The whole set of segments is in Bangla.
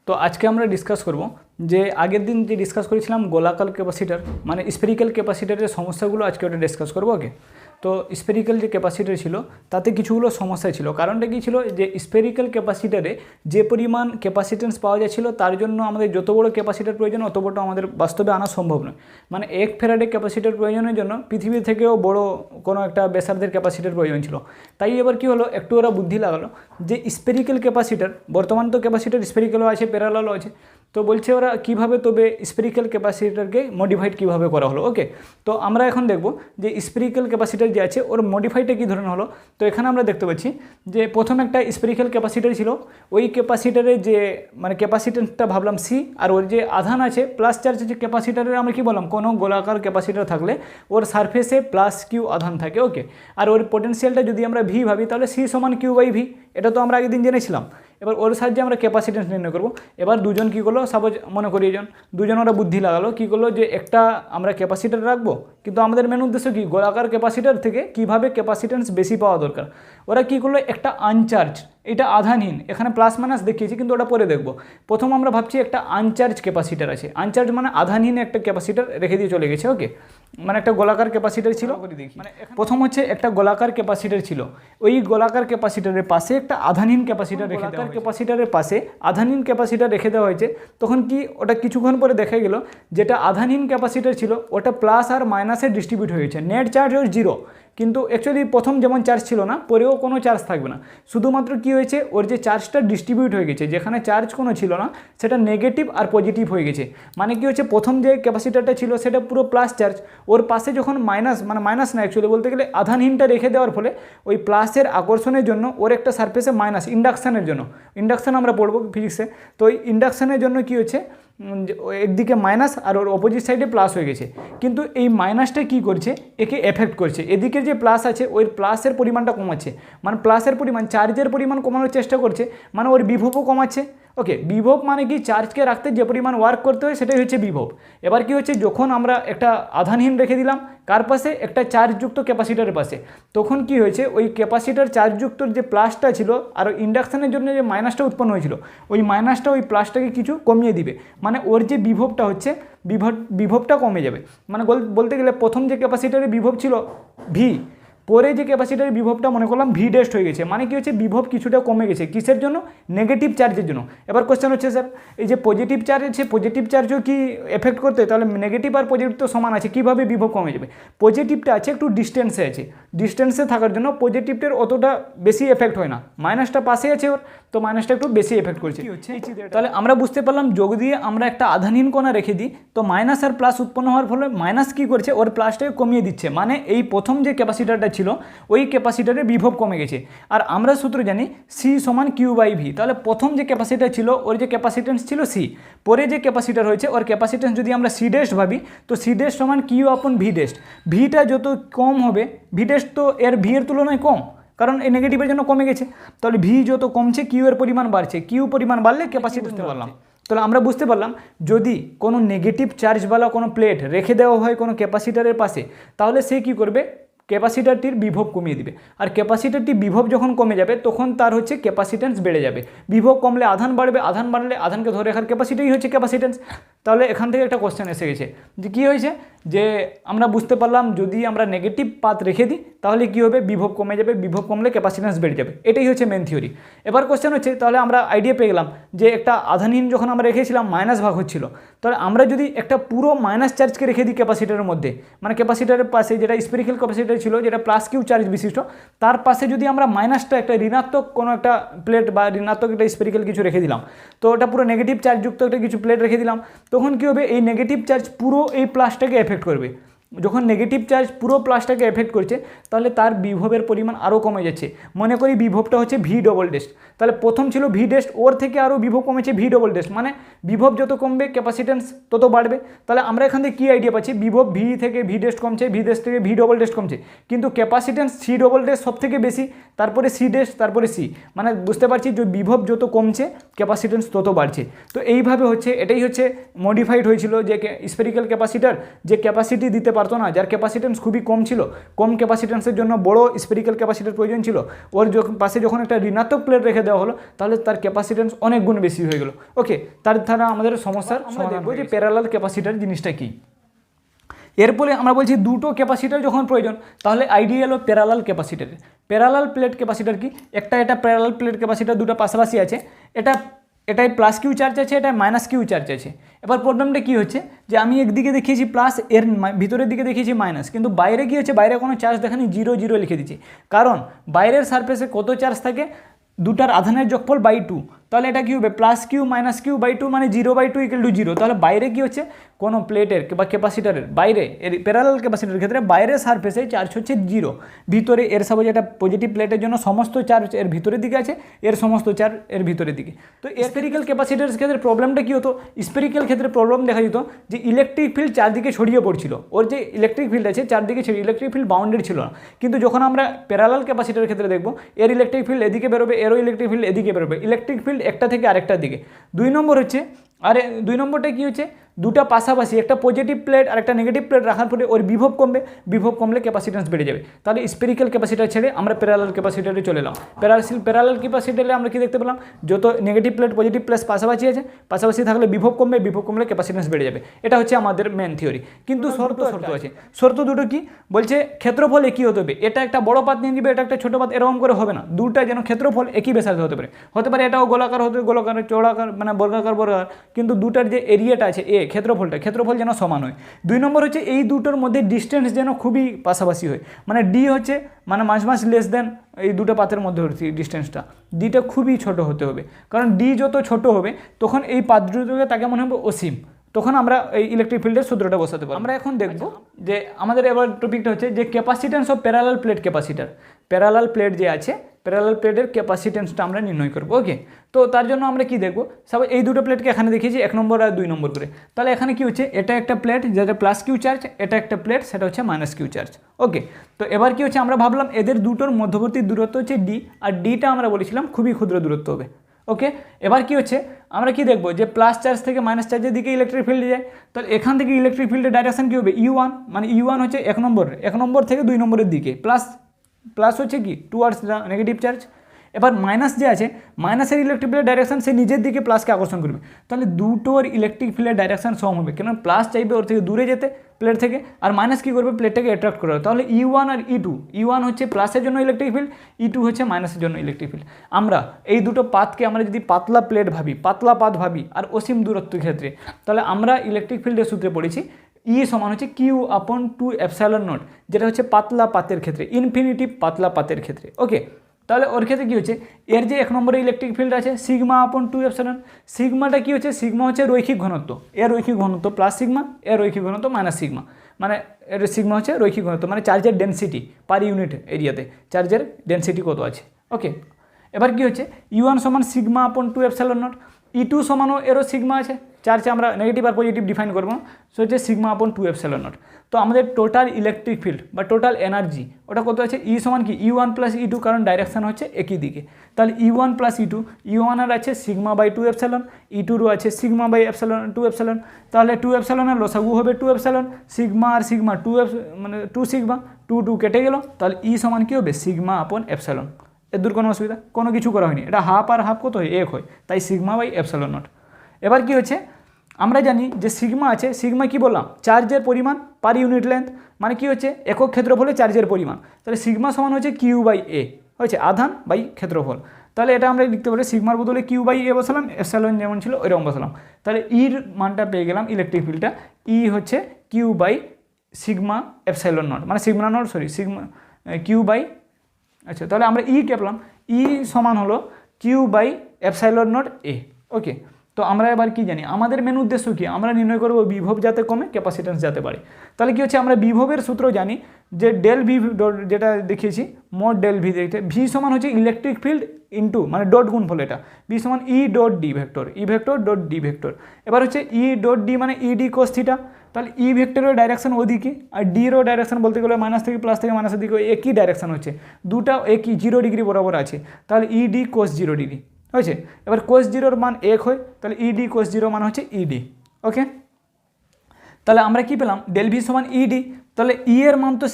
তো আজকে আমরা ডিসকাস করব যে আগের দিন যে ডিসকাস করেছিলাম গোলাকার ক্যাপাসিটার মানে স্ফেরিক্যাল ক্যাপাসিটারের সমস্যাগুলো আজকে ওটা ডিসকাস করব। ওকে, তো স্ফেরিক্যাল যে ক্যাপাসিটার ছিল তাতে কিছুগুলো সমস্যা ছিল। কারণটা কী ছিল যে স্ফেরিক্যাল ক্যাপাসিটারে যে পরিমাণ ক্যাপাসিটেন্স পাওয়া যাচ্ছিল তার জন্য আমাদের যত বড় ক্যাপাসিটার প্রয়োজন অত বড় আমাদের বাস্তবে আনা সম্ভব নয়। মানে 1 ফ্যারাডে ক্যাপাসিটার প্রয়োজনের জন্য পৃথিবী থেকেও বড় কোনো একটা ব্যাসার্ধের ক্যাপাসিটার প্রয়োজন ছিল। তাই এবার কী হলো, একটু ওরা বুদ্ধি লাগালো যে স্ফেরিক্যাল ক্যাপাসিটার, বর্তমান তো ক্যাপাসিটার স্ফেরিক্যালও আছে প্যারালালও আছে, তো বলছে ওরা কীভাবে তবে স্ফেরিক্যাল ক্যাপাসিটারকে মডিফাইড কীভাবে করা হলো। ওকে, তো আমরা এখন দেখব যে স্ফেরিক্যাল ক্যাপাসিটার যে আছে ওর মডিফাইডটা কী ধরনের হলো। তো এখানে আমরা দেখতে পাচ্ছি যে প্রথম একটা স্ফেরিক্যাল ক্যাপাসিটার ছিল, ওই ক্যাপাসিটারের যে মানে ক্যাপাসিটেন্সটা ভাবলাম সি, আর ওর যে আধান আছে প্লাস চার্জ আছে ক্যাপাসিটারের, আমরা কী বললাম কোনো গোলাকার ক্যাপাসিটার থাকলে ওর সারফেসে প্লাস কিউ আধান থাকে। ওকে, আর ওর পোটেনশিয়ালটা যদি আমরা ভি ভাবি তাহলে সি সমান কিউ বাই ভি, এটা তো আমরা আগের দিন জেনেছিলাম। এবার ওর সাহায্যে আমরা ক্যাপাসিটেন্স নির্ণয় করব। এবার দুজন কী করলো, সাপোজ মনে করি দুজন ওরা বুদ্ধি লাগালো, কী করলো যে একটা আমরা ক্যাপাসিটার রাখবো, কিন্তু আমাদের মেন উদ্দেশ্য কী গোলাকার ক্যাপাসিটার থেকে কীভাবে ক্যাপাসিটেন্স বেশি পাওয়া দরকার। ওরা কী করলো একটা আনচার্জ, এটা আধানহীন, এখানে প্লাস মাইনাস দেখিয়েছি কিন্তু ওটা পরে দেখব। প্রথম আমরা ভাবছি একটা আনচার্জ ক্যাপাসিটার আছে, আনচার্জ মানে আধানহীন একটা ক্যাপাসিটার রেখে দিয়ে চলে গেছে। ওকে, মানে একটা গোলাকার ক্যাপাসিটার ছিল, মানে প্রথম হচ্ছে একটা গোলাকার ক্যাপাসিটার ছিল, ওই গোলাকার ক্যাপাসিটারের পাশে একটা আধানহীন ক্যাপাসিটার রেখে দেওয়া, ক্যাপাসিটারের পাশে আধানহীন ক্যাপাসিটার রেখে দেওয়া হয়েছে। তখন কি ওটা কিছুক্ষণ পরে দেখা গেল যেটা আধানহীন ক্যাপাসিটার ছিল ওটা প্লাস আর মাইনাসে ডিস্ট্রিবিউট হয়েছে, নেট চার্জ ওর 0, কিন্তু অ্যাকচুয়ালি প্রথম যেমন চার্জ ছিল না পরেও কোনো চার্জ থাকবে না, শুধুমাত্র কি হয়েছে ওর যে চার্জটা ডিস্ট্রিবিউট হয়ে গেছে, যেখানে চার্জ কোনো ছিল না সেটা নেগেটিভ আর পজিটিভ হয়ে গেছে। মানে কি হচ্ছে প্রথম যে ক্যাপাসিটারটা ছিল সেটা পুরো প্লাস চার্জ, ওর পাশে যখন মাইনাস মানে মাইনাস না অ্যাকচুয়ালি বলতে গেলে আধানহীনটা রেখে দেওয়ার ফলে ওই প্লাসের আকর্ষণের জন্য ওর একটা সারফেসে মাইনাস, ইন্ডাকশানের জন্য, ইন্ডাকশান আমরা পড়বো ফিজিক্সে, তো ওই ইন্ডাকশানের জন্য কি হচ্ছে একদিকে মাইনাস আর ওর অপোজিট সাইডে প্লাস হয়ে গেছে। কিন্তু এই মাইনাসটা কি করছে, একে এফেক্ট করছে, এদিকে যে প্লাস আছে ওই প্লাসের পরিমাণটা কমাচ্ছে, মানে প্লাসের পরিমাণ চার্জের পরিমাণ কমানোর চেষ্টা করছে, মানে ওর বিভবও কমাচ্ছে। ওকে, বিভব মানে কি চার্জকে রাখতে যে পরিমাণ ওয়ার্ক করতে হয় সেটাই হচ্ছে বিভব। এবার কি হচ্ছে যখন আমরা একটা আধানহীন রেখে দিলাম কার পাশে, একটা চার্জযুক্ত ক্যাপাসিটারের পাশে, তখন কি হয়েছে ওই ক্যাপাসিটার চার্জযুক্তর যে প্লাসটা ছিল আর ইন্ডাকশানের জন্য যে মাইনাসটা উৎপন্ন হয়েছিল ওই মাইনাসটা ওই প্লাসটাকে কিছু কমিয়ে দিবে, মানে ওর যে বিভবটা হচ্ছে বিভবটা কমে যাবে। মানে বলতে গেলে প্রথম যে ক্যাপাসিটারের বিভব ছিল ভি, পরে যে ক্যাপাসিটারের বিভবটা মনে করলাম ভি ডেস্ট হয়ে গেছে, মানে কি হচ্ছে বিভব কিছুটা কমে গেছে, কিসের জন্য, নেগেটিভ চার্জের জন্য। এবার কোশ্চেন হচ্ছে স্যার এই যে পজিটিভ চার্জ আছে পজিটিভ চার্জও কি এফেক্ট করতে, তাহলে নেগেটিভ আর পজিটিভ তো সমান আছে, কীভাবে বিভব কমে যাবে, পজিটিভটা আছে একটু ডিস্টেন্সে আছে, ডিস্টেন্সে থাকার জন্য পজিটিভটার অতটা বেশি এফেক্ট হয় না, মাইনাসটা পাশে আছে ওর, তো মাইনাসটা একটু বেশি এফেক্ট করছে। তাহলে আমরা বুঝতে পারলাম যোগ দিয়ে আমরা একটা আধানহীন কণা রেখে দিই তো মাইনাস আর প্লাস উৎপন্ন হওয়ার ফলে মাইনাস কী করছে ওর প্লাসটাকে কমিয়ে দিচ্ছে, মানে এই প্রথম যে ক্যাপাসিটারটা ছিল ওই ক্যাপাসিটারের বিভব কমে গেছে। আর আমরা সূত্র জানি সি সমান কিউ বাই ভি, তাহলে প্রথম যে ক্যাপাসিটার ছিল ওর যে ক্যাপাসিটেন্স ছিল সি, পরে যে ক্যাপাসিটার হয়েছে ওর ক্যাপাসিটেন্স যদি আমরা সি ডেস্ট ভাবি তো সি ডেস্ট সমান কিউ আপন ভি ডেস্ট, ভিটা যত কম হবে ভি ডেস্ট তো এর ভি এর তুলনায় কম, কারণ এই নেগেটিভের জন্য কমে গেছে, তাহলে ভি যত কমছে কিউ এর পরিমাণ বাড়ছে, কিউ পরিমাণ বাড়লে ক্যাপাসিটি বুঝতে পারলাম। তাহলে আমরা বুঝতে পারলাম যদি কোনো নেগেটিভ চার্জওয়ালা কোনো প্লেট রেখে দেওয়া হয় কোনো ক্যাপাসিটারের পাশে তাহলে সে কী করবে, ক্যাপাসিটারটির বিভব কমিয়ে দিবে, আর ক্যাপাসিটারটি বিভব যখন কমে যাবে তখন তার হচ্ছে ক্যাপাসিটেন্স বেড়ে যাবে, বিভব কমলে আধান বাড়বে, আধান বাড়লে আধানকে ধরে রাখার ক্যাপাসিটিই হচ্ছে ক্যাপাসিটেন্স। তাহলে এখান থেকে একটা কোশ্চেন এসে গেছে যে কী হয়েছে, যে আমরা বুঝতে পারলাম যদি আমরা নেগেটিভ পাথ রেখে দিই তাহলে কী হবে, বিভব কমে যাবে, বিভব কমলে ক্যাপাসিটেন্স বেড়ে যাবে, এটাই হচ্ছে মেন থিওরি। এবার কোশ্চেন হচ্ছে তাহলে আমরা আইডিয়া পেয়ে গেলাম যে একটা আধানহীন যখন আমরা রেখেছিলাম মাইনাস ভাগ হচ্ছিল, তাহলে আমরা যদি একটা পুরো মাইনাস চার্জকে রেখে দিই ক্যাপাসিটারের মধ্যে, মানে ক্যাপাসিটারের পাশে যেটা স্ফেরিক্যাল ক্যাপাসিটার ছিল যেটা প্লাস কিউ চার্জ বিশিষ্ট, তার পাশে যদি আমরা মাইনাসটা একটা ঋণাত্মক কোনো একটা প্লেট বা ঋণাত্মক একটা স্ফেরিক্যাল কিছু রেখে দিলাম, তো ওটা পুরো নেগেটিভ চার্জযুক্ত একটা কিছু প্লেট রেখে দিলাম, তখন কী হবে এই নেগেটিভ চার্জ পুরো এই প্লাসটাকে এফেক্ট করবে। যখন নেগেটিভ চার্জ পুরো প্লাসটাকে এফেক্ট করছে তাহলে তার বিভবের পরিমাণ আরও কমে যাচ্ছে, মনে করি বিভবটা হচ্ছে ভি ডবল ডেস্ট, তাহলে প্রথম ছিল ভি ডেস্ট ওর থেকে আরও বিভব কমেছে ভি ডবল ডেস্ট, মানে বিভব যত কমবে ক্যাপাসিটেন্স তত বাড়বে। তাহলে আমরা এখান থেকে কী আইডিয়া পাচ্ছি, বিভব ভি থেকে ভি ডেস্ট কমছে, ভি ডেস্ট থেকে ভি ডবল ডেস্ট কমছে, কিন্তু ক্যাপাসিটেন্স সি ডবল ডেস্ট সব থেকে বেশি, তারপরে সি ডেস্ট, তারপরে সি, মানে বুঝতে পারছি যে বিভব যত কমছে ক্যাপাসিটেন্স তত বাড়ছে। তো এইভাবে হচ্ছে এটাই হচ্ছে মডিফাইড হয়েছিল যে স্ফেরিক্যাল ক্যাপাসিটার যে ক্যাপাসিটি দিতে পারবে পারতো না, যার ক্যাপাসিটেন্স খুবই কম ছিল, কম ক্যাপাসিটেন্সের জন্য বড় স্পেরিক্যাল ক্যাপাসিটার প্রয়োজন ছিল, ওর পাশে যখন একটা ঋণাত্মক প্লেট রেখে দেওয়া হলো তাহলে তার ক্যাপাসিটেন্স অনেক গুণ বেশি হয়ে গেল। ওকে, তার দ্বারা আমাদের সমস্যার আমরা দেখবো যে প্যারালাল ক্যাপাসিটার জিনিসটা কী। এরপরে আমরা বলছি দুটো ক্যাপাসিটার যখন প্রয়োজন তাহলে আইডিয়াল ও প্যারালাল ক্যাপাসিটারের। প্যারালাল প্লেট ক্যাপাসিটার কি, এটা প্যারালাল প্লেট ক্যাপাসিটার দুটো পাশাপাশি আছে, এটাই প্লাস কিউ চার্জ আছে, এটা মাইনাস কিউ চার্জ আছে। এবার প্রবলেমটা কী হচ্ছে যে আমি একদিকে দেখিয়েছি প্লাস, এর ভিতরের দিকে দেখিয়েছি মাইনাস, কিন্তু বাইরে কী হচ্ছে, বাইরে কোনো চার্জ দেখানি, 0 0 লিখে দিচ্ছি, কারণ বাইরের সারফেসে কত চার্জ থাকে, দুটার আধানের যোগফল বাই 2, তাহলে এটা কী হবে plus Q minus Q by 2 মানে 0/2 = 0। তাহলে বাইরে কী হচ্ছে, কোনো প্লেটের বা ক্যাপাসিটারের বাইরে, এর প্যারালাল ক্যাপাসিটারের ক্ষেত্রে বাইরের সারফেসে চার্জ হচ্ছে 0, ভিতরে এর সাপোজ এটা পজিটিভ প্লেটের জন্য সমস্ত চার্জ এর ভিতরের দিকে আছে, এর সমস্ত চার্জ এর ভিতরের দিকে। তো স্ফেরিক্যাল ক্যাপাসিটারের ক্ষেত্রে প্রবলেমটা কী হতো, স্ফেরিক্যাল ক্ষেত্রে প্রবলেম দেখা যেত যে ইলেকট্রিক ফিল্ড চারদিকে ছড়িয়ে পড়ছিল, ওর যে ইলেকট্রিক ফিল্ড আছে চারদিকে ইলেকট্রিক ফিল্ড বাউন্ডেড ছিল না। কিন্তু যখন আমরা প্যারালাল ক্যাপাসিটারের ক্ষেত্রে দেখবো এর ইলেকট্রিক ফিল্ড এদিকে বেরোবে, এরও ইলেকট্রিক ফিল্ড এদিকে বেরোবে, ইলেকট্রিক ফিল্ড একটা থেকে আরেকটার দিকে। 2 নম্বর হচ্ছে, আরে 2 নম্বরটা কী হচ্ছে, দুটা পাশাপাশি একটা পজিটিভ প্লেট আর একটা নেগেটিভ প্লেট রাখার পরে ওর বিভব কমবে, বিভব কমলে ক্যাপাসিটেন্স বেড়ে যাবে। তাহলে স্পেরিক্যাল ক্যাপাসিটার ছেড়ে আমরা প্যারালাল ক্যাপাসিটারে চলে এলাম। প্যারালাল ক্যাপাসিটারে আমরা কি দেখতে পেলাম, যত নেগেটিভ প্লেট পজিটিভ প্লেট পাশাপাশি আছে, পাশাপাশি থাকলে বিভব কমবে, বিভব কমলে ক্যাপাসিটেন্স বেড়ে যাবে। এটা হচ্ছে আমাদের মেন থিওরি। কিন্তু শর্ত আছে, শর্ত দুটো কি বলছে, ক্ষেত্রফল একই হতে হবে, এটা একটা বড় পাত নিয়ে যাবে, এটা একটা ছোটো পাত, এরকম করে হবে না, দুটা যেন ক্ষেত্রফল একই ব্যাসার্ধ হতে পারে, এটাও গোলাকার হতে গোলাকার, চৌড়াকার মানে বর্গাকার, কিন্তু দুটার যে এরিয়াটা আছে ক্ষেত্রফল যেন সমান হয়। 2 নম্বর হচ্ছে এই দুটোর মধ্যে ডিস্টেন্স যেন খুবই পাশাপাশি হয়, মানে ডি হচ্ছে মানে মাঝ লেস দেন এই দুটো পাতের মধ্যে ডিস্টেন্সটা, ডিটা খুবই ছোট হতে হবে, কারণ ডি যত ছোট হবে তখন এই পাত দুটোকে তাকে মনে হবে অসীম, তখন আমরা এই ইলেকট্রিক ফিল্ডের সূত্রটা বসাতে পারবো। আমরা এখন দেখব যে আমাদের এবার টপিকটা হচ্ছে যে capacitance of parallel plate capacitor. Parallel plate যে আছে, প্যারালাল প্লেটের ক্যাপাসিটেন্সটা আমরা নির্ণয় করবো। ওকে, তো তার জন্য আমরা কি দেখবো, সব এই দুটো প্লেটকে এখানে দেখিয়েছি 1 নম্বর আর 2 নম্বর করে। তাহলে এখানে কি হচ্ছে, এটা একটা প্লেট যেটা প্লাস কিউ চার্জ, এটা একটা প্লেট সেটা হচ্ছে মাইনাস কিউ চার্জ। ওকে, তো এবার কি হচ্ছে, আমরা ভাবলাম এদের দুটোর মধ্যবর্তী দূরত্ব হচ্ছে ডি, আর ডিটা আমরা বলেছিলাম খুবই ক্ষুদ্র দূরত্ব হবে। ওকে, এবার কি হচ্ছে, আমরা কি দেখবো যে প্লাস চার্জ থেকে মাইনাস চার্জের দিকে ইলেকট্রিক ফিল্ড যায়, তাহলে এখান থেকে ইলেকট্রিক ফিল্ডের ডাইরেকশন কী হবে, U1, মানে U1 হচ্ছে 1 নম্বর থেকে 2 নম্বরের দিকে, প্লাস হচ্ছে কি টুয়ার্ডস দ্য নেগেটিভ চার্জ। এবার মাইনাস যে আছে, মাইনাসের ইলেকট্রিক ফিল্ডের ডাইরেকশন সে নিজের দিকে প্লাসকে আকর্ষণ করবে, তাহলে দুটোর ইলেকট্রিক ফিল্ডের ডাইরেকশন সম হবে, কেন প্লাস চাইবে ওর থেকে দূরে যেতে প্লেট থেকে, আর মাইনাস কী করবে, প্লেটটাকে অ্যাট্রাক্ট করবে। তাহলে E1 আর E1 হচ্ছে প্লাসের জন্য ইলেকট্রিক ফিল্ড, E2 হচ্ছে মাইনাসের জন্য ইলেকট্রিক ফিল্ড। আমরা এই দুটো পাতকে আমরা যদি পাতলা প্লেট ভাবি, পাতলা পাত ভাবি আর অসীম দূরত্বের ক্ষেত্রে, তাহলে আমরা ইলেকট্রিক ফিল্ডের সূত্রে পড়েছি E সমান হচ্ছে Q/2ε0, যেটা হচ্ছে পাতলা পাতের ক্ষেত্রে, ইনফিনিটিভ পাতলা পাতের ক্ষেত্রে। ওকে, তাহলে ওর ক্ষেত্রে কী হচ্ছে, এর যে 1 নম্বরে ইলেকট্রিক ফিল্ড আছে σ/2ε, সিগমাটা কী হচ্ছে, সিগমা হচ্ছে রৈখিক ঘনত্ব, এর রৈখিক ঘনত্ব প্লাস সিগমা, এর রৈখিক ঘনত্ব মাইনাস সিগমা, মানে এর সিগমা হচ্ছে রৈখিক ঘনত্ব, মানে চার্জের ডেনসিটি পার ইউনিট এরিয়াতে চার্জের ডেনসিটি কত আছে। ওকে, এবার কি হচ্ছে, U1 সমান σ/2ε0, E2 সমানও এরও সিগমা আছে, চার্জে আমরা নেগেটিভ আর পজিটিভ ডিফাইন করবো, সো হচ্ছে σ/2ε0। তো আমাদের টোটাল ইলেকট্রিক ফিল্ড বা টোটাল এনার্জি ওটা কত আছে, E সমান কি E1 + E2, কারণ ডাইরেকশান হচ্ছে একই দিকে, তাহলে E1 + E2, E1 এর আছে σ/2ε, E2রও আছে σ/2ε, তাহলে 2ε লসাগু হবে 2ε, সিগমা আর সিগমা 2 মানে 2 সিগমা, 2 কেটে গেল, তাহলে E সমান কী হবে σ/ε। এর দূর কোনো অসুবিধা, কোনো কিছু করা হয়নি, এটা হাফ আর হাফ কত হয় 1 হয়, তাই σ/ε0। এবার কি হচ্ছে, আমরা জানি যে সিগমা আছে, সিগমা কি বললাম, চার্জের পরিমাণ পার ইউনিট লেন্থ, মানে কি হচ্ছে একক ক্ষেত্রফলে চার্জের পরিমাণ, তাহলে সিগমা সমান হচ্ছে Q/A, হয়েছে আধান বাই ক্ষেত্রফল। তাহলে এটা আমরা লিখতে পারি সিগমার বদলে Q/A বসালাম, এপসাইলন যেমন ছিল ওইরকম বসালাম, তাহলে ইর মানটা পেয়ে গেলাম ইলেকট্রিক ফিল্ডটা, ই হচ্ছে Q/σ/ε0, মানে Q/, আচ্ছা তাহলে আমরা ই কে পেলাম, ই সমান হলো Q/ε0A। ওকে, তো আমরা এবার কি জানি, আমাদের মেন উদ্দেশ্য কি, আমরা নির্ণয় করব বিভব যাতে কমে ক্যাপাসিটেন্স যাতে বাড়ে। তাহলে কি হচ্ছে, আমরা বিভবের সূত্র জানি যে ডেল ভি, যেটা দেখিয়েছি মোট ডেল ভি, দেখতে ভি সমান হচ্ছে ইলেকট্রিক ফিল্ড ইন্টু মানে ডট গুণফল, এটা ভি সমান E.D vector, E vector dot D vector. এবার হচ্ছে E.D মানে ED cos থিটা, তাহলে ই ভেক্টরের ডাইরেকশন ওদিকে আর ডিরও ডাইরেকশন বলতে গেলে মাইনাস থেকে প্লাস থেকে মাইনাসের দিকে একই ডাইরেকশন হচ্ছে, দুটা একই 0 ডিগ্রি বরাবর আছে, তাহলে ED cos 0 ডিগ্রি হয়েছে। এবার cos 0 মান 1 হয়, তাহলে ED cos 0 মান হচ্ছে ED। ওকে, তাহলে আমরা কি পেলাম ডেল ভি সমান ইডি, তাহলে ই এর মান তো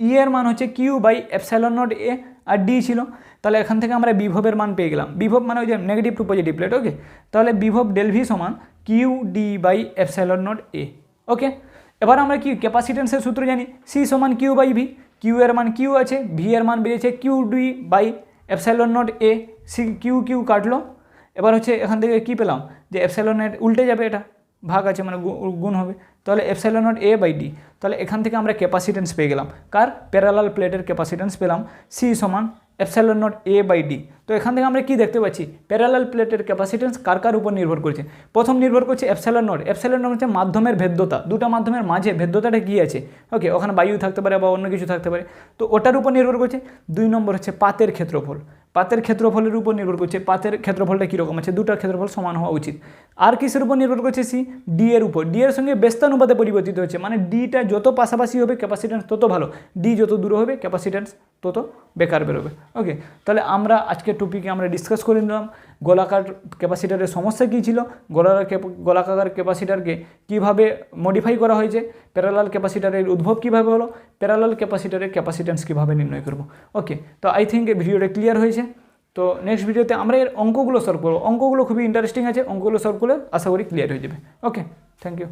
ই এর মান হচ্ছে Q by epsilon naught A আর ডি ছিল। তাহলে এখান থেকে আমরা বিভবের মান পেয়ে গেলাম, বিভব মানে ওই যে negative to positive plate. Okay, তাহলে বিভব ডেল ভি সমান Q D by epsilon naught A. Okay, এবার আমরা কি ক্যাপাসিটেন্সের সূত্র জানি, সি সমান কিউ বাই ভি, কিউ এর মান কিউ আছে, ভি এর মান বেরিয়েছে Q D by epsilon naught A, C Q Q কাটলো। এবার হচ্ছে এখান থেকে কি পেলাম যে এপসাইলনের উল্টে যাবে, এটা ভাগ আছে মানে গুণ হবে, তাহলে epsilon naught A by D. তাহলে এখান থেকে আমরা ক্যাপাসিটেন্স পেয়ে গেলাম, কার প্যারালাল প্লেটের ক্যাপাসিটেন্স পেলাম সি সমান epsilon naught A by D. তো এখান থেকে আমরা কি দেখতে পাচ্ছি প্যারালাল প্লেটের ক্যাপাসিটেন্স কার কার উপর নির্ভর করছে, প্রথম নির্ভর করছে এপসাইলন নট। এপসাইলন নট হচ্ছে মাধ্যমের ভেদ্যতা, দুটো মাধ্যমের মাঝে ভেদ্যতাটা কী আছে, ওকে, ওখানে বায়ু থাকতে পারে বা অন্য কিছু থাকতে পারে, তো ওটার উপর নির্ভর করছে। 2 নম্বর হচ্ছে পাতের ক্ষেত্রফল, পাতের ক্ষেত্রফলের উপর নির্ভর করছে, পাতের ক্ষেত্রফলটা কীরকম আছে, দুটার ক্ষেত্রফল সমান হওয়া উচিত। আর কিসের উপর নির্ভর করছে, সি ডি এর উপর, ডি এর সঙ্গে ব্যস্তানুপাতে পরিবর্তিত হচ্ছে, মানে ডিটা যত পাশাপাশি হবে ক্যাপাসিটেন্স তত ভালো, ডি যত দূরে হবে ক্যাপাসিটেন্স তত বেকার বেরোবে। ওকে, তাহলে আমরা আজকের টপিকে আমরা ডিসকাস করে নিলাম গোলাকার ক্যাপাসিটারের সমস্যা কী ছিল, গোলাকার ক্যাপাসিটারকে কীভাবে মডিফাই করা হয়েছে, প্যারালাল ক্যাপাসিটারের উদ্ভব কীভাবে হলো, প্যারালাল ক্যাপাসিটারের ক্যাপাসিটেন্স কীভাবে নির্ণয় করব। ওকে, তো আই থিঙ্ক এই ভিডিওটা ক্লিয়ার হয়েছে। তো নেক্সট ভিডিওতে আমরা এর অঙ্কগুলো সলভ করবো, অঙ্কগুলো খুবই ইন্টারেস্টিং আছে, অঙ্কগুলো সলভ করলে আশা করি ক্লিয়ার হয়ে যাবে। ওকে, থ্যাংক ইউ।